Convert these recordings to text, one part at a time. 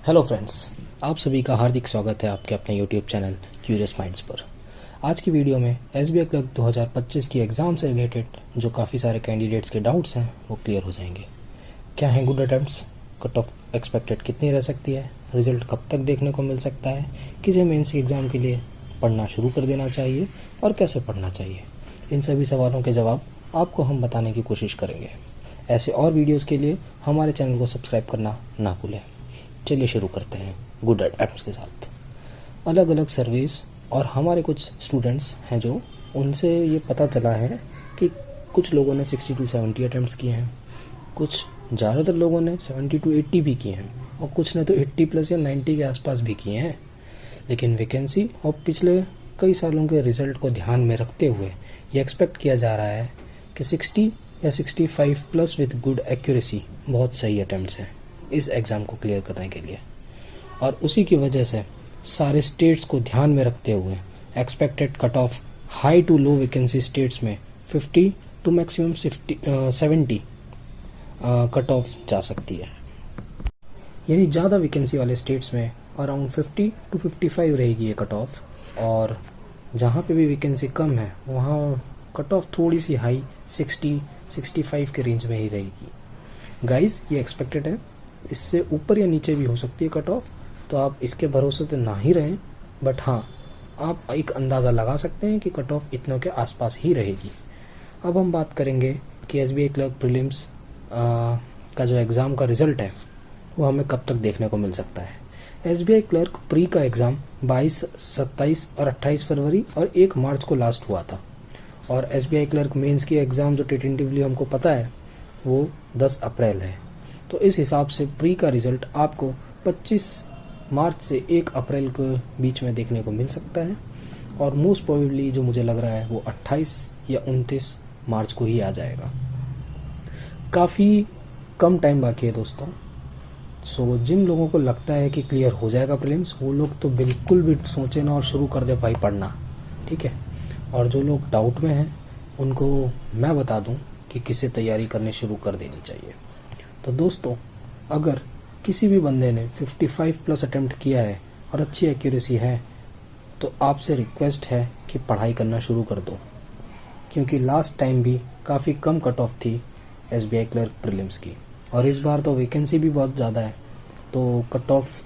Hello friends, आप सभी का हार्दिक स्वागत है आपके अपने यूट्यूब चैनल क्यूरियस माइंड्स पर। आज की वीडियो में एसबीआई क्लर्क 2025 की एग्ज़ाम से रिलेटेड जो काफ़ी सारे कैंडिडेट्स के डाउट्स हैं वो क्लियर हो जाएंगे। क्या हैं good attempts, cut off expected कितनी रह सकती है, रिजल्ट कब तक देखने को मिल सकता है, किसे मेंस एग्ज़ाम के लिए पढ़ना शुरू कर देना चाहिए और कैसे पढ़ना चाहिए, इन सभी सवालों के जवाब आपको हम बताने की कोशिश करेंगे। ऐसे और वीडियोज़ के लिए हमारे चैनल को सब्सक्राइब करना ना भूलें। चलिए शुरू करते हैं गुड अटेम्प्ट्स के साथ। अलग अलग सर्विस और हमारे कुछ स्टूडेंट्स हैं जो उनसे ये पता चला है कि कुछ लोगों ने 60 to 70 अटेम्प्ट्स किए हैं, कुछ ज़्यादातर लोगों ने 70 to 80 भी किए हैं और कुछ ने तो 80 प्लस या 90 के आसपास भी किए हैं। लेकिन वैकेंसी और पिछले कई सालों के रिजल्ट को ध्यान में रखते हुए ये एक्सपेक्ट किया जा रहा है कि 60 या 65 प्लस विद गुड एक्यूरेसी बहुत सही अटेम्प्ट्स हैं इस एग्ज़ाम को क्लियर करने के लिए। और उसी की वजह से सारे स्टेट्स को ध्यान में रखते हुए expected cut off high to low vacancy states में 50 टू मैक्सिमम 70 कट ऑफ जा सकती है। यानी ज़्यादा वैकेंसी वाले स्टेट्स में अराउंड 50 टू 55 रहेगी ये कट ऑफ, और जहाँ पे भी वैकेंसी कम है वहाँ कट ऑफ थोड़ी सी हाई 60-65 के रेंज में ही रहेगी। गाइस, ये एक्सपेक्टेड है, इससे ऊपर या नीचे भी हो सकती है कट ऑफ, तो आप इसके भरोसे तो ना ही रहें, बट हाँ आप एक अंदाज़ा लगा सकते हैं कि कट ऑफ इतनों के आसपास ही रहेगी। अब हम बात करेंगे कि एसबीआई क्लर्क प्रीलिम्स का जो एग्ज़ाम का रिज़ल्ट है वो हमें कब तक देखने को मिल सकता है। एसबीआई क्लर्क प्री का एग्ज़ाम 22, 27 और 28 फरवरी और 1 मार्च को लास्ट हुआ था, और एसबीआई क्लर्क मेंस की एग्ज़ाम जो टेंटेटिवली हमको पता है वो 10 अप्रैल है। तो इस हिसाब से प्री का रिज़ल्ट आपको 25 मार्च से 1 अप्रैल के बीच में देखने को मिल सकता है, और मोस्ट प्रोबेबली जो मुझे लग रहा है वो 28 या 29 मार्च को ही आ जाएगा। काफ़ी कम टाइम बाकी है दोस्तों। सो जिन लोगों को लगता है कि क्लियर हो जाएगा प्रीलिम्स, वो लोग तो बिल्कुल भी सोचे ना और शुरू कर दे भाई पढ़ना, ठीक है। और जो लोग डाउट में हैं उनको मैं बता दूं कि किसे तैयारी करनी शुरू कर देनी चाहिए। तो दोस्तों, अगर किसी भी बंदे ने 55 प्लस अटेम्प्ट किया है और अच्छी एक्यूरेसी है तो आपसे रिक्वेस्ट है कि पढ़ाई करना शुरू कर दो, क्योंकि लास्ट टाइम भी काफ़ी कम कट ऑफ थी एसबीआई क्लर्क प्रीलिम्स की, और इस बार तो वैकेंसी भी बहुत ज़्यादा है, तो कट ऑफ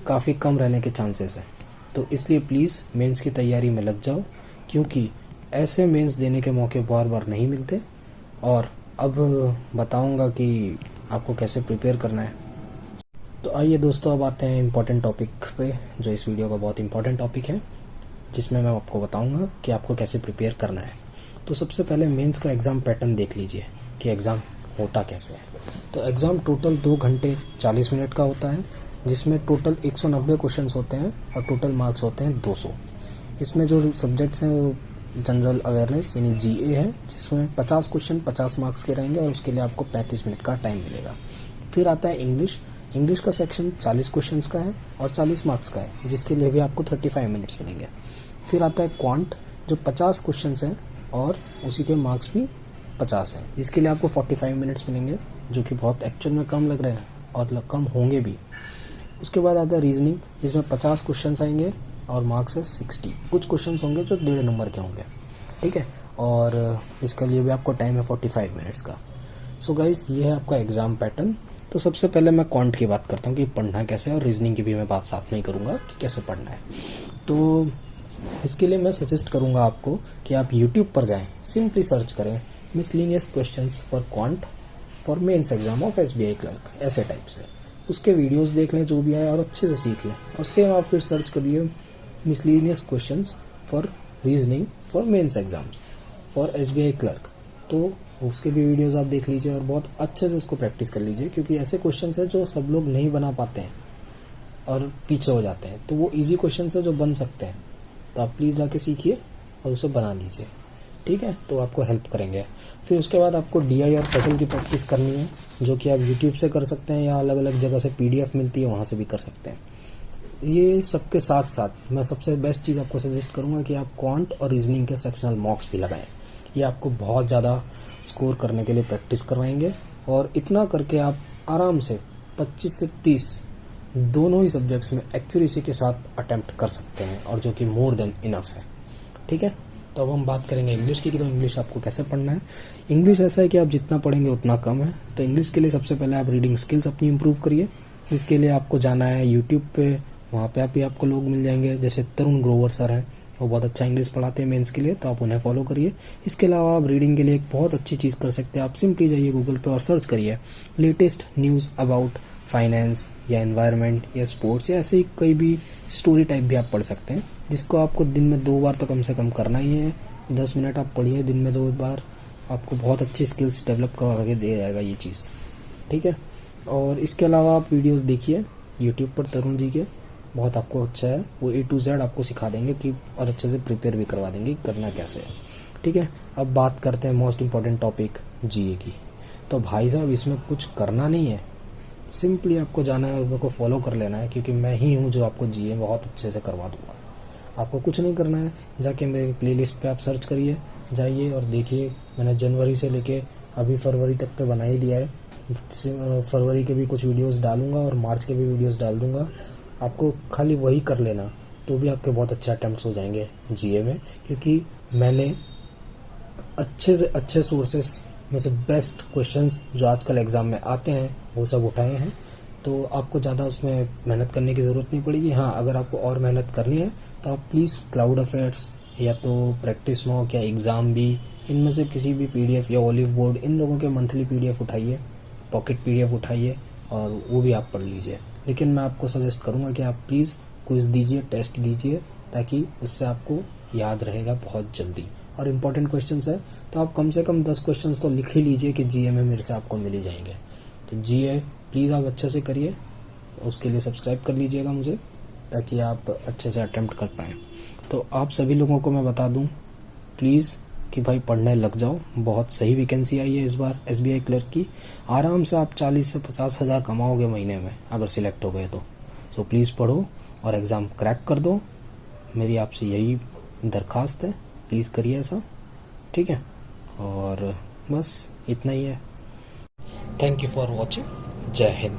काफ़ी कम रहने के चांसेस हैं। तो इसलिए प्लीज़ मेंस की तैयारी में लग जाओ, क्योंकि ऐसे मेंस देने के मौके बार बार नहीं मिलते। और अब बताऊंगा कि आपको कैसे प्रिपेयर करना है। तो आइए दोस्तों, अब आते हैं इम्पोर्टेंट टॉपिक पे, जो इस वीडियो का बहुत इंपॉर्टेंट टॉपिक है, जिसमें मैं आपको बताऊंगा कि आपको कैसे प्रिपेयर करना है। तो सबसे पहले मेंस का एग्ज़ाम पैटर्न देख लीजिए कि एग्ज़ाम होता कैसे है। तो एग्ज़ाम टोटल 2 घंटे 40 मिनट का होता है, जिसमें टोटल 190 क्वेश्चन होते हैं और टोटल मार्क्स होते हैं 200। इसमें जो सब्जेक्ट्स हैं वो जनरल अवेयरनेस यानी जीए है, जिसमें 50 क्वेश्चन 50 मार्क्स के रहेंगे और उसके लिए आपको 35 मिनट का टाइम मिलेगा। फिर आता है इंग्लिश का सेक्शन 40 क्वेश्चंस का है और 40 मार्क्स का है, जिसके लिए भी आपको 35 मिनट्स मिलेंगे। फिर आता है क्वांट, जो 50 क्वेश्चंस हैं और उसी के मार्क्स भी 50 हैं, जिसके लिए आपको 45 मिनट्स मिलेंगे, जो कि बहुत एक्चुअल में कम लग रहे हैं और कम होंगे भी। उसके बाद आता है रीजनिंग, जिसमें 50 क्वेश्चन आएंगे और मार्क्स है 60। कुछ क्वेश्चंस होंगे जो 1.5 नंबर के होंगे, ठीक है, और इसके लिए भी आपको टाइम है 45 मिनट्स का। सो गाइज, ये है आपका एग्ज़ाम पैटर्न। तो सबसे पहले मैं क्वांट की बात करता हूँ कि पढ़ना कैसे है, और रीजनिंग की भी मैं बात साथ में ही करूँगा कि कैसे पढ़ना है। तो इसके लिए मैं सजेस्ट करूँगा आपको कि आप यूट्यूब पर जाएँ, सिंपली सर्च करें miscellaneous questions for quant for mains exam of SBI clerk, ऐसे टाइप से उसके वीडियोस देख लें जो भी आए और अच्छे से सीख लें। और सेम आप फिर सर्च करिए miscellaneous questions for reasoning for mains exams for SBI clerk, तो उसके भी वीडियोस आप देख लीजिए और बहुत अच्छे से उसको प्रैक्टिस कर लीजिए, क्योंकि ऐसे क्वेश्चंस हैं जो सब लोग नहीं बना पाते हैं और पीछे हो जाते हैं, तो वो इजी क्वेश्चंस है जो बन सकते हैं। तो आप प्लीज़ जाके सीखिए और उसे बना लीजिए, ठीक है, तो आपको हेल्प करेंगे। फिर उसके बाद आपको डीआई और पजल की प्रैक्टिस करनी है, जो कि आप यूट्यूब से कर सकते हैं या अलग अलग जगह से पीडीएफ मिलती है वहाँ से भी कर सकते हैं। ये सबके साथ साथ मैं सबसे बेस्ट चीज़ आपको सजेस्ट करूँगा कि आप क्वांट और रीजनिंग के सेक्शनल मॉक्स भी लगाएं। ये आपको बहुत ज़्यादा स्कोर करने के लिए प्रैक्टिस करवाएंगे, और इतना करके आप आराम से 25 से 30 दोनों ही सब्जेक्ट्स में एक्यूरेसी के साथ अटेम्प्ट कर सकते हैं, और जो कि मोर देन इनफ है। ठीक है, तो अब हम बात करेंगे इंग्लिश की, तो इंग्लिश आपको कैसे पढ़ना है। इंग्लिश ऐसा है कि आप जितना पढ़ेंगे उतना कम है। तो इंग्लिश के लिए सबसे पहले आप रीडिंग स्किल्स अपनी इंप्रूव करिए। इसके लिए आपको जाना है यूट्यूब पे, वहाँ पे भी आपको लोग मिल जाएंगे, जैसे तरुण ग्रोवर सर हैं, वो बहुत अच्छा इंग्लिश पढ़ाते हैं मेंस के लिए, तो आप उन्हें फॉलो करिए। इसके अलावा आप रीडिंग के लिए एक बहुत अच्छी चीज़ कर सकते हैं, आप सिंपली जाइए गूगल पे और सर्च करिए लेटेस्ट न्यूज़ अबाउट फाइनेंस या एनवायरनमेंट या स्पोर्ट्स, या ऐसे ही कोई भी स्टोरी टाइप भी आप पढ़ सकते हैं, जिसको आपको दिन में 2 बार तो कम से कम करना ही है। 10 मिनट आप पढ़िए दिन में 2 बार, आपको बहुत अच्छी स्किल्स डेवलप करवा के दे जाएगा ये चीज़। ठीक है, और इसके अलावा आप वीडियोस देखिए यूट्यूब पर तरुण जी के, बहुत आपको अच्छा है, वो A to Z आपको सिखा देंगे कि, और अच्छे से प्रिपेयर भी करवा देंगे करना कैसे है। ठीक है, अब बात करते हैं मोस्ट इम्पॉर्टेंट टॉपिक GA की। तो भाई साहब इसमें कुछ करना नहीं है, सिंपली आपको जाना है और मेरे को फॉलो कर लेना है, क्योंकि मैं ही हूँ जो आपको GA बहुत अच्छे से करवा दूँगा। आपको कुछ नहीं करना है, जाके मेरे प्लेलिस्ट पे आप सर्च करिए, जाइए और देखिए, मैंने जनवरी से लेके अभी फरवरी तक तो बना ही दिया है। फरवरी के भी कुछ वीडियोस डालूंगा और मार्च के भी वीडियोस डाल दूंगा। आपको खाली वही कर लेना, तो भी आपके बहुत अच्छे अटेम्प्ट्स हो जाएंगे GA में, क्योंकि मैंने अच्छे से अच्छे सोर्सेस में से बेस्ट क्वेश्चंस जो आजकल एग्ज़ाम में आते हैं वो सब उठाए हैं। तो आपको ज़्यादा उसमें मेहनत करने की ज़रूरत नहीं पड़ेगी। हाँ, अगर आपको और मेहनत करनी है तो आप प्लीज़ क्लाउड अफेयर्स या तो प्रैक्टिस मॉक या एग्ज़ाम भी, इनमें से किसी भी PDF या ओलिव बोर्ड, इन लोगों के मंथली PDF उठाइए, पॉकेट PDF उठाइए और वो भी आप पढ़ लीजिए। लेकिन मैं आपको सजेस्ट करूँगा कि आप प्लीज़ क्विज़ दीजिए, टेस्ट दीजिए, ताकि उससे आपको याद रहेगा बहुत जल्दी। और इम्पॉर्टेंट क्वेश्चंस है तो आप कम से कम 10 क्वेश्चंस तो लिख ही लीजिए कि GA में मेरे से आपको मिल ही जाएंगे। तो GA प्लीज़ आप अच्छे से करिए, उसके लिए सब्सक्राइब कर लीजिएगा मुझे, ताकि आप अच्छे से अटेम्प्ट कर पाएँ। तो आप सभी लोगों को मैं बता दूँ प्लीज़ कि भाई पढ़ने लग जाओ, बहुत सही वैकेंसी आई है इस बार SBI क्लर्क की। आराम से आप 40 से 50 हज़ार कमाओगे महीने में अगर सिलेक्ट हो गए तो। सो प्लीज़ पढ़ो और एग्ज़ाम क्रैक कर दो, मेरी आपसे यही दरख्वास्त है, प्लीज़ करिए ऐसा। ठीक है, और बस इतना ही है। थैंक यू फॉर वॉचिंग, जय हिंद।